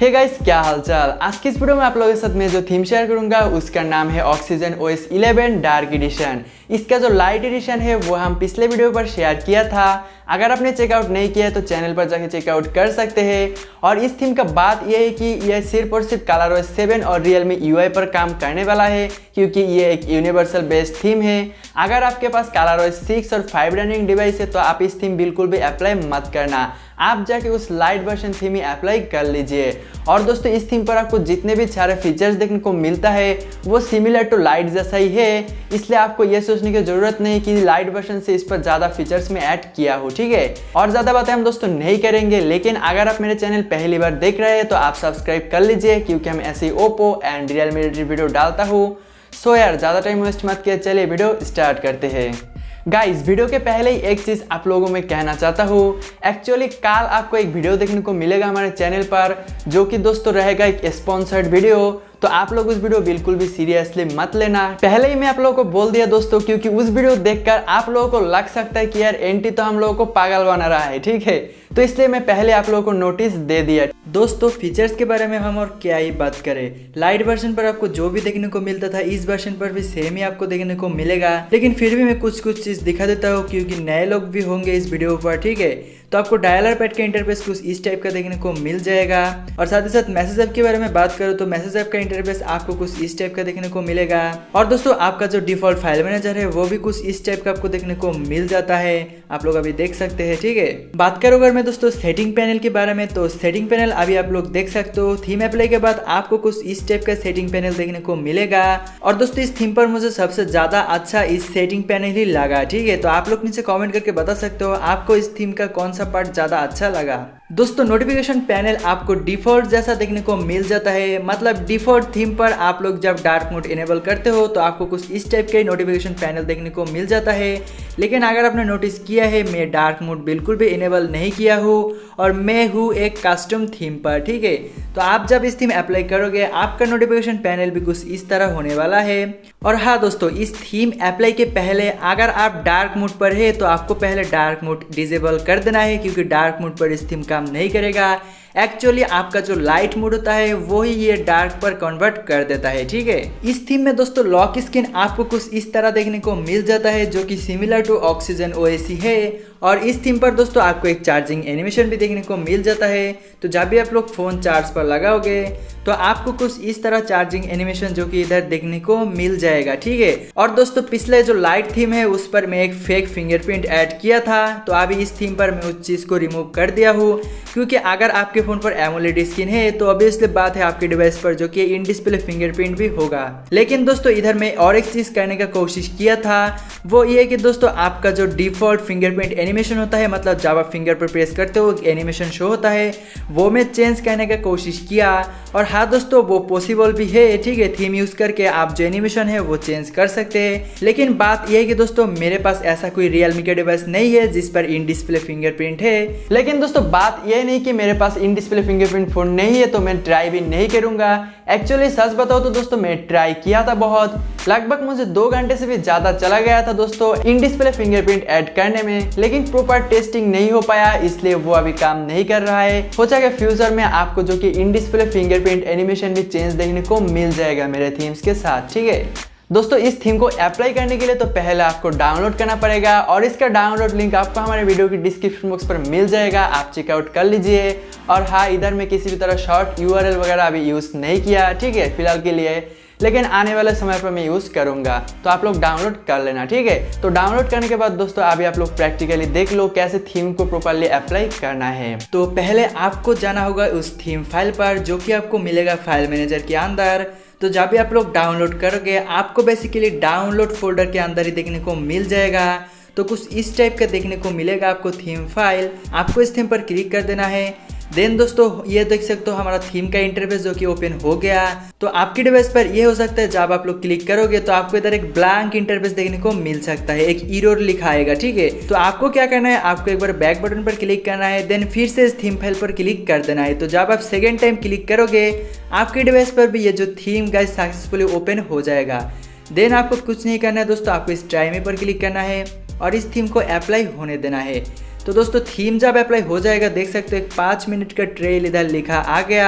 Hey guys, क्या हालचाल। आज की इस वीडियो में आप लोगों के साथ मैं जो थीम शेयर करूंगा उसका नाम है OxygenOS 11 डार्क एडिशन। इसका जो लाइट एडिशन है वो हम पिछले वीडियो पर शेयर किया था। अगर आपने चेकआउट नहीं किया है तो चैनल पर जाके चेकआउट कर सकते हैं। और इस थीम का बात यह है कि यह सिर्फ और सिर्फ ColorOS 7 और Realme UI पर काम करने वाला है, क्योंकि ये एक यूनिवर्सल बेस्ड थीम है। अगर आपके पास ColorOS 6 और 5 रनिंग डिवाइस है तो आप इस थीम बिल्कुल भी अप्लाई मत करना, आप जाके उस लाइट वर्जन थीम ही अप्लाई कर लीजिए। और दोस्तों, इस थीम पर आपको जितने भी सारे फीचर्स देखने को मिलता है वो सिमिलर टू लाइट जैसा ही है, इसलिए आपको ये सोचने की जरूरत नहीं कि लाइट वर्जन से इस पर ज़्यादा फीचर्स में ऐड किया हो, ठीक है। और ज़्यादा बातें हम दोस्तों नहीं करेंगे, लेकिन अगर आप मेरे चैनल पहली बार देख रहे हैं तो आप सब्सक्राइब कर लीजिए, क्योंकि हम ऐसे Oppo and Realme related video डालता हूँ। सो यार, ज़्यादा टाइम वेस्ट मत किया, चलिए वीडियो स्टार्ट करते हैं। गाइस, वीडियो के पहले ही एक चीज़ आप लोगों में कहना चाहता हूँ। एक्चुअली कल आपको एक वीडियो देखने को मिलेगा हमारे चैनल पर, जो कि दोस्तों रहेगा एक स्पॉन्सर्ड वीडियो। तो आप लोग उस वीडियो बिल्कुल भी सीरियसली मत लेना, पहले ही मैं आप लोगों को बोल दिया दोस्तों, क्योंकि उस वीडियो देखकर आप लोगों को लग सकता है कि यार एंटी तो हम लोगों को पागल बना रहा है, ठीक है। तो इसलिए मैं पहले आप लोगों को नोटिस दे दिया। दोस्तों, फीचर्स के बारे में हम और क्या ही बात करें। लाइट वर्जन पर आपको जो भी देखने को मिलता था इस वर्जन पर भी सेम ही आपको देखने को मिलेगा, लेकिन फिर भी मैं कुछ चीज़ दिखा देता हूँ, क्योंकि नए लोग भी होंगे इस वीडियो पर, ठीक है। तो आपको डायलर पैड का इंटरफेस कुछ इस टाइप का देखने को मिल जाएगा। और साथ ही साथ मैसेज ऐप के बारे में बात करूँ तो मैसेज ऐप का इंटरफेस आपको कुछ इस टाइप का देखने को मिलेगा। और दोस्तों, आपका जो डिफॉल्ट फाइल मैनेजर है वो भी कुछ इस टाइप का आपको देखने को मिल जाता है, आप लोग अभी देख सकते हैं, ठीक है। बात करूँ अगर मैं दोस्तों सेटिंग पैनल के बारे में, तो सेटिंग पैनल अभी आप लोग देख सकते हो। थीम अप्लाई के बाद आपको कुछ इस टाइप का सेटिंग पैनल देखने को मिलेगा। और दोस्तों, इस थीम पर मुझे सबसे ज्यादा अच्छा इस सेटिंग पैनल ही लगा, ठीक है। तो आप लोग नीचे कमेंट करके बता सकते हो आपको इस थीम का कौन सा पार्ट ज्यादा अच्छा लगा। दोस्तों, नोटिफिकेशन पैनल आपको डिफॉल्ट जैसा देखने को मिल जाता है, मतलब डिफॉल्ट थीम पर आप लोग जब डार्क मोड इनेबल करते हो तो आपको कुछ इस टाइप का नोटिफिकेशन पैनल देखने को मिल जाता है। लेकिन अगर आपने नोटिस किया है, मैं डार्क मोड बिल्कुल भी इनेबल नहीं किया हूँ और मैं हूँ एक कस्टम थीम पर, ठीक है। तो आप जब इस थीम अप्लाई करोगे आपका नोटिफिकेशन पैनल भी कुछ इस तरह होने वाला है। और हाँ दोस्तों, इस थीम अप्लाई के पहले अगर आप डार्क मोड पर है तो आपको पहले डार्क मोड डिसेबल कर देना है, क्योंकि डार्क मोड पर इस थीम काम नहीं करेगा। एक्चुअली आपका जो लाइट मोड होता है वो ही ये डार्क पर कन्वर्ट कर देता है, ठीक है। इस थीम में दोस्तों लॉक स्क्रीन आपको कुछ इस तरह देखने को मिल जाता है, जो कि सिमिलर टू OxygenOS ही है। और इस थीम पर दोस्तों आपको एक चार्जिंग एनिमेशन भी देखने को मिल जाता है। तो जब भी आप लोग फोन चार्ज पर लगाओगे तो आपको कुछ इस तरह चार्जिंग एनिमेशन जो कि इधर देखने को मिल जाएगा, ठीक है। और दोस्तों, पिछले जो लाइट थीम है उस पर मैं एक फेक फिंगरप्रिंट ऐड किया था, तो अभी इस थीम पर मैं उस चीज को रिमूव कर दिया हूँ, क्योंकि अगर आपके फोन पर एमोलेड स्क्रीन है तो ऑब्वियसली बात है आपके डिवाइस पर जो कि इन डिस्प्ले फिंगरप्रिंट भी होगा। लेकिन दोस्तों, इधर मैं और एक चीज करने का कोशिश किया था, वो ये कि दोस्तों आपका जो डिफॉल्ट फिंगरप्रिंट एनिमेशन होता है, मतलब जब आप फिंगर पर प्रेस करते हो एनिमेशन शो होता है, वो मैं चेंज करने का कोशिश किया। और हाँ दोस्तों, वो पॉसिबल भी है, ठीक है। थीम यूज करके आप जो एनिमेशन है वो चेंज कर सकते हैं। लेकिन बात यह है कि दोस्तों मेरे पास ऐसा कोई रियलमी का डिवाइस नहीं है जिस पर इन डिस्प्ले फिंगरप्रिंट है। लेकिन दोस्तों, बात यह नहीं कि मेरे पास इन डिस्प्ले फिंगरप्रिंट फोन नहीं है तो मैं ट्राई भी नहीं करूंगा। एक्चुअली सच बताओ तो दोस्तों मैं ट्राई किया था बहुत, लगभग मुझे 2 घंटे से भी ज्यादा चला गया था दोस्तों इन डिस्प्ले फिंगरप्रिंट ऐड करने में, लेकिन प्रॉपर टेस्टिंग नहीं हो पाया, इसलिए वो अभी काम नहीं कर रहा है। हो सके फ्यूचर में आपको जो कि इन डिस्प्ले फिंगरप्रिंट एनिमेशन भी चेंज देखने को मिल जाएगा मेरे थीम्स के साथ, ठीक है। दोस्तों, इस थीम को अप्लाई करने के लिए तो पहले आपको डाउनलोड करना पड़ेगा, और इसका डाउनलोड लिंक आपको हमारे वीडियो की डिस्क्रिप्शन बॉक्स पर मिल जाएगा, आप चेकआउट कर लीजिए। और हाँ, इधर मैं किसी भी तरह शॉर्ट URL वगैरह अभी यूज़ नहीं किया, ठीक है, फिलहाल के लिए, लेकिन आने वाले समय पर मैं यूज़ करूंगा, तो आप लोग डाउनलोड कर लेना, ठीक है। तो डाउनलोड करने के बाद दोस्तों अभी आप लोग प्रैक्टिकली देख लो कैसे थीम को प्रॉपर्ली अप्लाई करना है। तो पहले आपको जाना होगा उस थीम फाइल पर, जो कि आपको मिलेगा फाइल मैनेजर के अंदर। तो जब भी आप लोग डाउनलोड करोगे आपको बेसिकली डाउनलोड फोल्डर के अंदर ही देखने को मिल जाएगा। तो कुछ इस टाइप का देखने को मिलेगा आपको थीम फाइल, आपको इस थीम पर क्लिक कर देना है। देन दोस्तों ये देख सकते हो हमारा थीम का इंटरफेस जो कि ओपन हो गया। तो आपके डिवाइस पर ये हो सकता है जब आप लोग क्लिक करोगे तो आपको इधर एक ब्लैंक इंटरफेस देखने को मिल सकता है, एक एरर लिखा आएगा, ठीक है। तो आपको क्या करना है, आपको एक बार बैक बटन पर क्लिक करना है, देन फिर से इस थीम फाइल पर क्लिक कर देना है। तो जब आप सेकेंड टाइम क्लिक करोगे आपके डिवाइस पर भी ये जो थीम गाइस सक्सेसफुली ओपन हो जाएगा। देन आपको कुछ नहीं करना है दोस्तों, आपको इस ट्राई में पर क्लिक करना है और इस थीम को अप्लाई होने देना है। तो दोस्तों थीम जब अप्लाई हो जाएगा देख सकते हो एक 5 मिनट का ट्रेल इधर लिखा आ गया।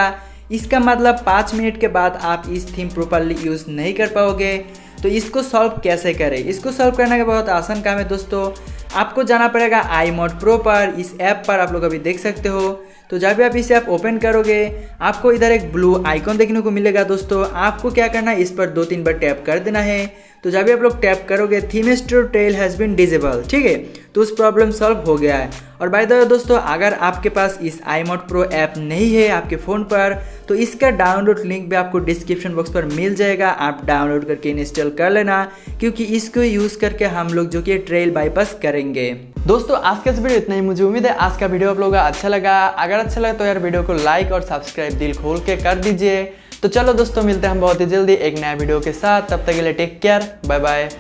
इसका मतलब 5 मिनट के बाद आप इस थीम प्रॉपरली यूज़ नहीं कर पाओगे। तो इसको सॉल्व कैसे करें? इसको सॉल्व करने का बहुत आसान काम है दोस्तों। आपको जाना पड़ेगा iMod Pro पर। इस ऐप पर आप लोग अभी देख सकते हो। तो जब भी आप इसे ऐप ओपन करोगे आपको इधर एक ब्लू आइकॉन देखने को मिलेगा दोस्तों। आपको क्या करना है, इस पर 2-3 बार टैप कर देना है। तो जब भी आप लोग टैप करोगे theme store trail has been disable, ठीक है, तो उस प्रॉब्लम सॉल्व हो गया है। और बाय द वे दोस्तों, अगर आपके पास इस iMod Pro ऐप नहीं है आपके फ़ोन पर तो इसका डाउनलोड लिंक भी आपको डिस्क्रिप्शन बॉक्स पर मिल जाएगा। आप डाउनलोड करके इंस्टॉल कर लेना, क्योंकि इसको यूज़ करके हम लोग जो कि ट्रेल बाईपास करेंगे। दोस्तों आज का इस वीडियो इतना ही। मुझे उम्मीद है आज का वीडियो आप लोगों को अच्छा लगा। अगर अच्छा लगा तो यार वीडियो को लाइक और सब्सक्राइब दिल खोल के कर दीजिए। तो चलो दोस्तों, मिलते हैं हम बहुत ही जल्दी एक नया वीडियो के साथ। तब तक के लिए टेक केयर, बाय बाय।